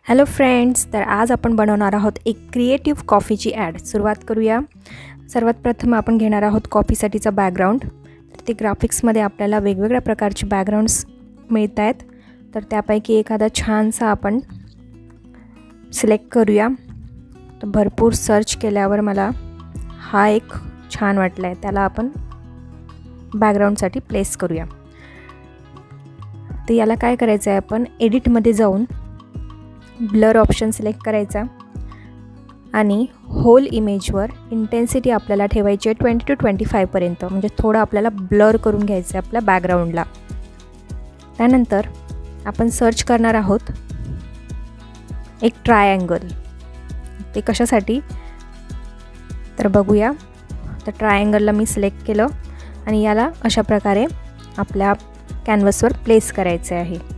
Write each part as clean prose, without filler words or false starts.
Hello friends, तर आज आपण बनवणार आहोत एक क्रिएटिव्ह कॉफीची ॲड। सुरुवात करूया। सर्वात प्रथम आपण घेणार आहोत कॉफीसाठीचा बॅकग्राऊंड। तर ते ग्राफिक्समध्ये आपल्याला वेगवेगळ्या प्रकारचे बॅकग्राऊंड्स मिळत आहेत, तर त्यापैकी एखादा छानसा आपण सिलेक्ट करूया। तर भरपूर सर्च केल्यावर मला हा एक छान वाटला आहे, त्याला आपण बॅकग्राऊंडसाठी प्लेस करूया। तर याला काय करायचं आहे, आपण एडिटमध्ये जाऊन ब्लर ऑप्शन सिलेक्ट करायचा आणि होल इमेजवर इंटेन्सिटी आपल्याला ठेवायची आहे 20 to 25 पर्यंत, म्हणजे थोडं आपल्याला ब्लर करून घ्यायचं आहे आपल्या बॅकग्राऊंडला। त्यानंतर आपण सर्च करणार आहोत एक ट्रायंगल। ते कशासाठी तर बघूया। तर ट्रायंगलला मी सिलेक्ट केलं आणि याला अशा प्रकारे आपल्या कॅनव्हासवर प्लेस करायचे आहे।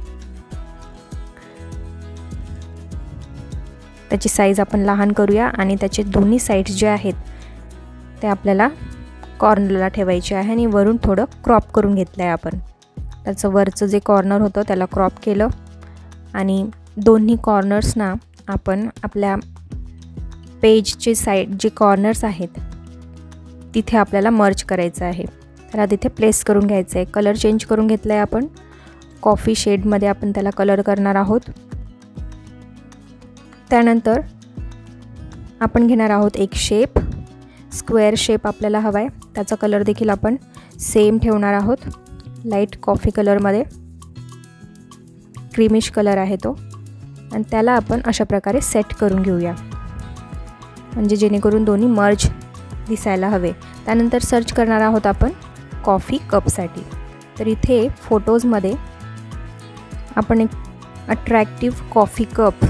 त्याची साईज आपण लहान करूया आणि त्याचे दोन्ही साइड्स जे आहेत ते आपल्याला कॉर्नरला ठेवायचे आहे आणि वरून थोडं क्रॉप करून घेतलं आहे आपण। त्याचं वरचं जे कॉर्नर होतं त्याला क्रॉप केलं आणि दोन्ही कॉर्नर्सना आपण आपल्या पेजचे साईड जे कॉर्नर्स आहेत तिथे आपल्याला मर्ज करायचं आहे। त्याला तिथे प्लेस करून घ्यायचं आहे। कलर चेंज करून घेतला आहे आपण, कॉफी शेडमध्ये आपण त्याला कलर करणार आहोत। त्यानंतर आपण घेणार आहोत एक शेप, स्क्वेअर शेप आपल्याला हवा आहे। त्याचा कलर देखील आपण सेम ठेवणार आहोत, लाईट कॉफी कलरमध्ये, क्रीमिश कलर आहे तो। आणि त्याला आपण अशा प्रकारे सेट करून घेऊया, म्हणजे जेणेकरून दोन्ही मर्ज दिसायला हवे। त्यानंतर सर्च करणार आहोत आपण कॉफी कपसाठी। तर इथे फोटोजमध्ये आपण एक अट्रॅक्टिव्ह कॉफी कप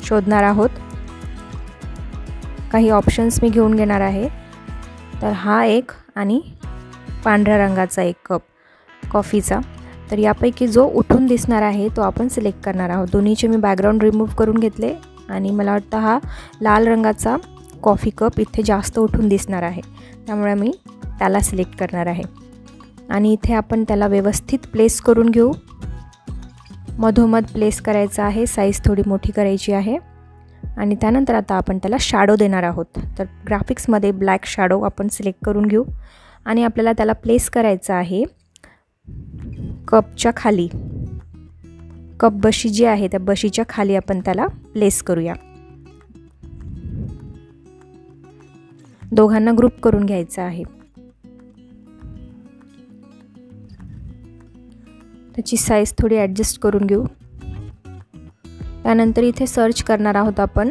शोधणार आहोत। काही ऑप्शन्स मी घेऊन घेणार आहे। तर हा एक आणि पांढऱ्या रंगाचा एक कप कॉफीचा, तर यापैकी जो उठून दिसणार आहे तो आपण सिलेक्ट करणार आहोत। दोन्हीचे मी बॅकग्राऊंड रिमूव्ह करून घेतले आणि मला वाटतं हा लाल रंगाचा कॉफी कप इथे जास्त उठून दिसणार आहे, त्यामुळे मी त्याला सिलेक्ट करणार आहे। आणि इथे आपण त्याला व्यवस्थित प्लेस करून घेऊ, मधोमध प्लेस करायचा आहे, साईज थोडी मोठी करायची आहे। आणि त्यानंतर आता आपण त्याला शॅडो देणार आहोत। तर ग्राफिक्समध्ये ब्लॅक शॅडो आपण सिलेक्ट करून घेऊ आणि आपल्याला त्याला प्लेस करायचं आहे कपच्या खाली। कप बशी जी आहे त्या बशीच्या खाली आपण त्याला प्लेस करूया। दोघांना ग्रुप करून घ्यायचं आहे। त्याची साईज थोडी ॲडजस्ट करून घेऊ। त्यानंतर इथे सर्च करणार आहोत आपण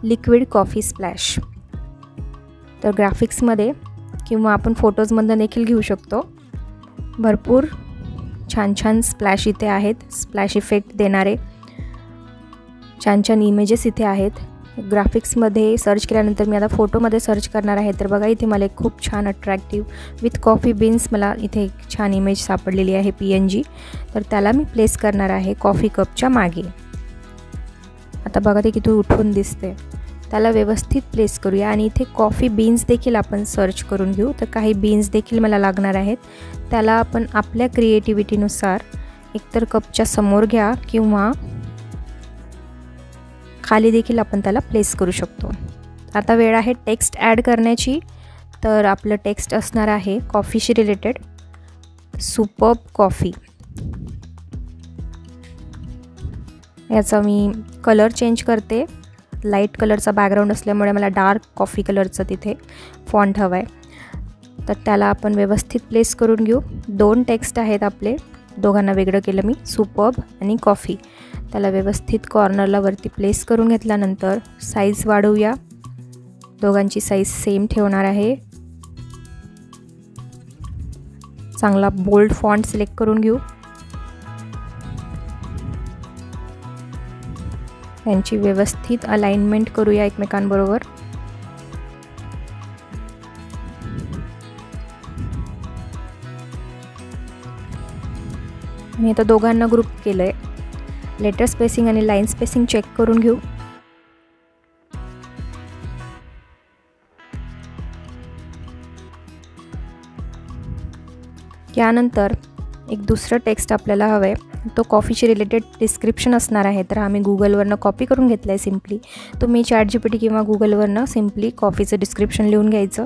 लिक्विड कॉफी स्प्लॅश। तर ग्राफिक्समध्ये किंवा आपण फोटोजमधून देखील घेऊ शकतो। भरपूर छान छान स्प्लॅश इथे आहेत, स्प्लॅश इफेक्ट देणारे छान छान इमेजेस इथे आहेत। ग्राफिक्समध्ये सर्च केल्यानंतर मी आता फोटोमध्ये सर्च करणार आहे। तर बघा इथे मला एक खूप छान अट्रॅक्टिव्ह विथ कॉफी बीन्स मला इथे एक छान इमेज सापडलेली आहे PNG। तर त्याला मी प्लेस करणार आहे कॉफी कपच्या मागे। आता बघा ते किती उठून दिसते, त्याला व्यवस्थित प्लेस करूया। आणि इथे कॉफी बीन्स देखील आपण सर्च करून घेऊ। तर काही बीन्स देखील मला लागणार आहेत, त्याला आपण आपल्या क्रिएटिव्हिटीनुसार एकतर कपच्या समोर घ्या किंवा खाली देखील आपण त्याला प्लेस करू शकतो। आता वेळ आहे टेक्स्ट ॲड करण्याची। तर आपलं टेक्स्ट असणार आहे कॉफीशी रिलेटेड, सुपर्ब कॉफी। याचा मी कलर चेंज करते, लाईट कलरचा बॅकग्राऊंड असल्यामुळे मला डार्क कॉफी कलरचं तिथे फॉन्ट हवा आहे। तर त्याला आपण व्यवस्थित प्लेस करून घेऊ। दोन टेक्स्ट आहेत आपले, दोघांना वेगळं केलं मी, सुपर्ब आणि कॉफी। त्याला व्यवस्थित कॉर्नरला वरती प्लेस करून घेतल्यानंतर साईज वाढवूया। दोघांची साईज सेम ठेवणार आहे। चांगला बोल्ड फॉन्ट सिलेक्ट करून घेऊ। त्यांची व्यवस्थित अलाइनमेंट करूया एकमेकांबरोबर। मी आता दोघांना ग्रुप केलं आहे। लेटर स्पेसिंग आणि लाईन स्पेसिंग चेक करून घेऊ। यानंतर एक दुसरं टेक्स्ट आपल्याला हवं आहे, तो कॉफीशी रिलेटेड डिस्क्रिप्शन असणार आहे, तर आम्ही गुगलवरनं कॉपी करून घेतलं आहे सिम्पली. तुम्ही ChatGPT किंवा गुगलवरनं सिम्पली कॉफीचं डिस्क्रिप्शन लिहून घ्यायचं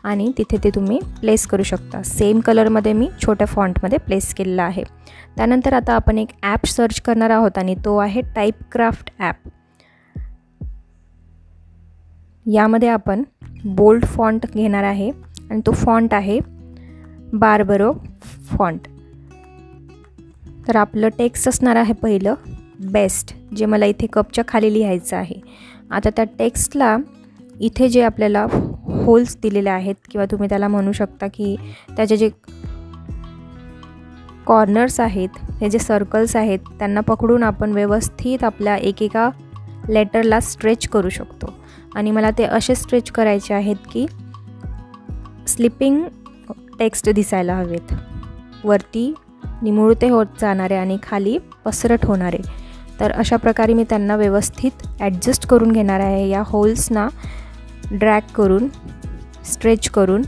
आणि तिथे ते तुम्ही प्लेस करू शकता. सेम कलरमध्ये मी छोट्या फॉन्टमध्ये प्लेस केलेला आहे. त्यानंतर आता आपण एक ॲप सर्च करणार आहोत आणि तो आहे टाइपक्राफ्ट ॲप. यामध्ये आपण बोल्ड फॉन्ट घेणार आहे आणि तो फॉन्ट आहे बार्बरो फॉन्ट. तर आपलं टेक्स्ट असणार आहे पहिलं बेस्ट, जे मला इथे कपच्या खाली लिहायचं आहे. आता त्या टेक्स्टला इथे जे आपल्याला होल्स दिलेले आहेत किंवा तुम्ही त्याला म्हणू शकता की त्याचे जे कॉर्नर्स आहेत, हे जे सर्कल्स आहेत, त्यांना पकडून आपण व्यवस्थित आपल्या एकेका लेटरला स्ट्रेच करू शकतो. आणि मला ते असे स्ट्रेच करायचे आहेत की स्लिपिंग टेक्स्ट दिसायला हवेत, वरती निमुळते होत जाणारे आणि खाली पसरट होणारे. तर अशा प्रकारे मी त्यांना व्यवस्थित ॲडजस्ट करून घेणार आहे. या होल्सना ड्रॅग करून स्ट्रेच करून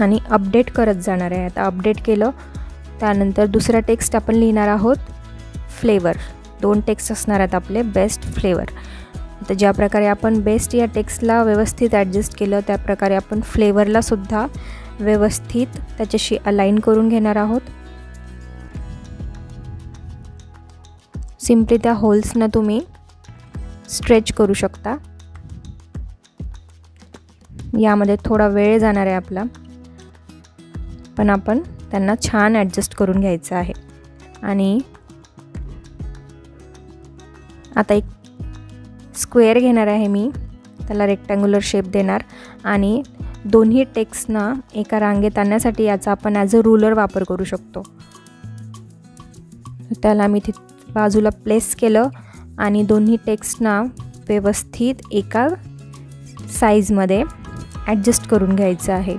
आणि अपडेट करत जाणार आहे. आता अपडेट केलं त्यानंतर दुसरा टेक्स्ट आपण लिहिणार आहोत फ्लेवर. 2 टेक्स्ट असणार आहेत आपले बेस्ट फ्लेवर. तर ज्या प्रकारे आपण बेस्ट या टेक्स्टला व्यवस्थित ॲडजस्ट केलं, त्या प्रकारे आपण फ्लेवरला सुद्धा व्यवस्थित त्याच्याशी अलाइन करून घेणार आहोत. सिम्पली त्या होल्सना तुम्ही स्ट्रेच करू शकता. यामध्ये थोडा वेळ जाणार आहे आपला, पण आपण त्यांना छान ॲडजस्ट करून घ्यायचं आहे. आणि आता एक स्क्वेअर घेणार आहे मी, त्याला रेक्टँग्युलर शेप देणार आणि दोन्ही टेक्स्टना एका रांगेत आणण्यासाठी याचा आपण ॲज अ रूलर वापर करू शकतो. त्याला मी बाजूला प्लेस केलं आणि दोन्ही टेक्स्टना व्यवस्थित एका साईजमध्ये ॲडजस्ट करून घ्यायचं आहे.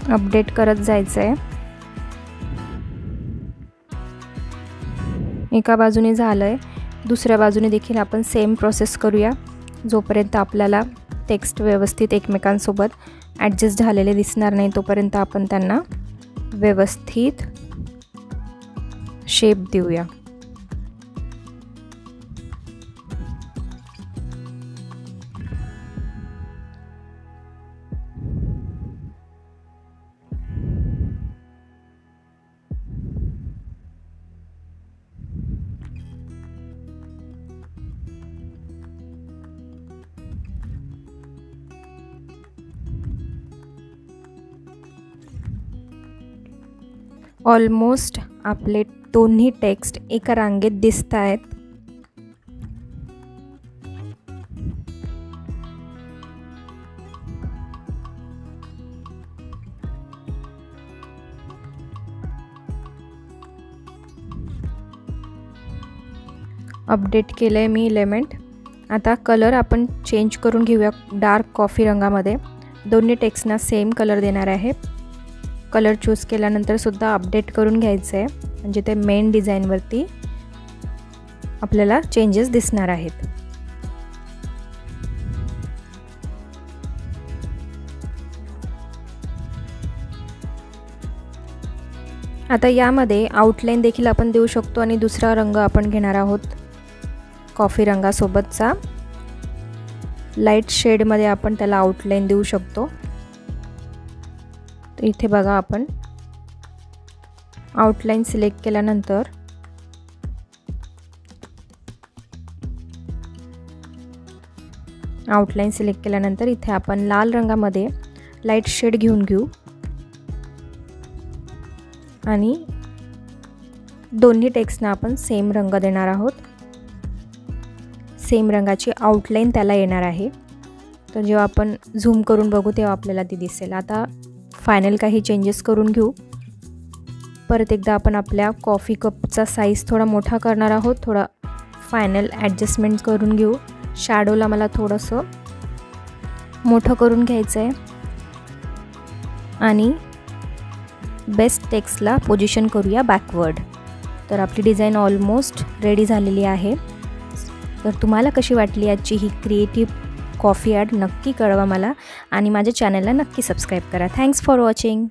अपडेट करत जायचं आहे. एका बाजूने झालं आहे, दुसऱ्या बाजूने देखील आपण सेम प्रोसेस करूया. जोपर्यंत आपल्याला टेक्स्ट व्यवस्थित एकमेकांसोबत ॲडजस्ट झालेले दिसणार नाही, तोपर्यंत आपण त्यांना व्यवस्थित शेप देऊया. ऑलमोस्ट आपले दोन्ही टेक्स्ट एका रांगेत दिसत आहेत. अपडेट केलं आहे मी एलिमेंट. आता कलर आपण चेंज करून घेऊया डार्क कॉफी रंगामध्ये. दोन्ही टेक्स्टना सेम कलर देणार आहे. कलर चूज केल्यानंतर सुद्धा अपडेट करून घ्यायचं आहे, म्हणजे ते मेन डिझाईनवरती आपल्याला चेंजेस दिसणार आहेत. आता यामध्ये आउटलाईन देखील आपण देऊ शकतो आणि दुसरा रंग आपण घेणार आहोत कॉफी रंगासोबतचा. लाईट शेडमध्ये आपण त्याला आउटलाईन देऊ शकतो. तर इथे बघा, आपण आउटलाईन सिलेक्ट केल्यानंतर इथे आपण लाल रंगामध्ये लाईट शेड घेऊन घेऊ आणि दोन्ही टेक्स्टना आपण सेम रंग देणार आहोत. सेम रंगाची आउटलाईन त्याला येणार आहे. तर जेव्हा आपण झूम करून बघू तेव्हा आपल्याला ती दिसेल. आता फायनल काही चेंजेस करून घेऊ. परत एकदा आपण आपल्या कॉफी कपचा साईज थोडा मोठा करणार आहोत. थोडा फायनल ॲडजस्टमेंट करून घेऊ. शॅडोला मला थोडंसं मोठं करून घ्यायचं आहे आणि बेस्ट टेक्स्टला पोझिशन करूया बॅकवर्ड. तर आपली डिझाईन ऑलमोस्ट रेडी झालेली आहे। तर तुम्हाला कशी वाटली आजची ही क्रिएटिव्ह कॉफी ॲड नक्की कळवा मला आणि माझ्या चॅनलला नक्की सबस्क्राईब करा। Thanks for watching.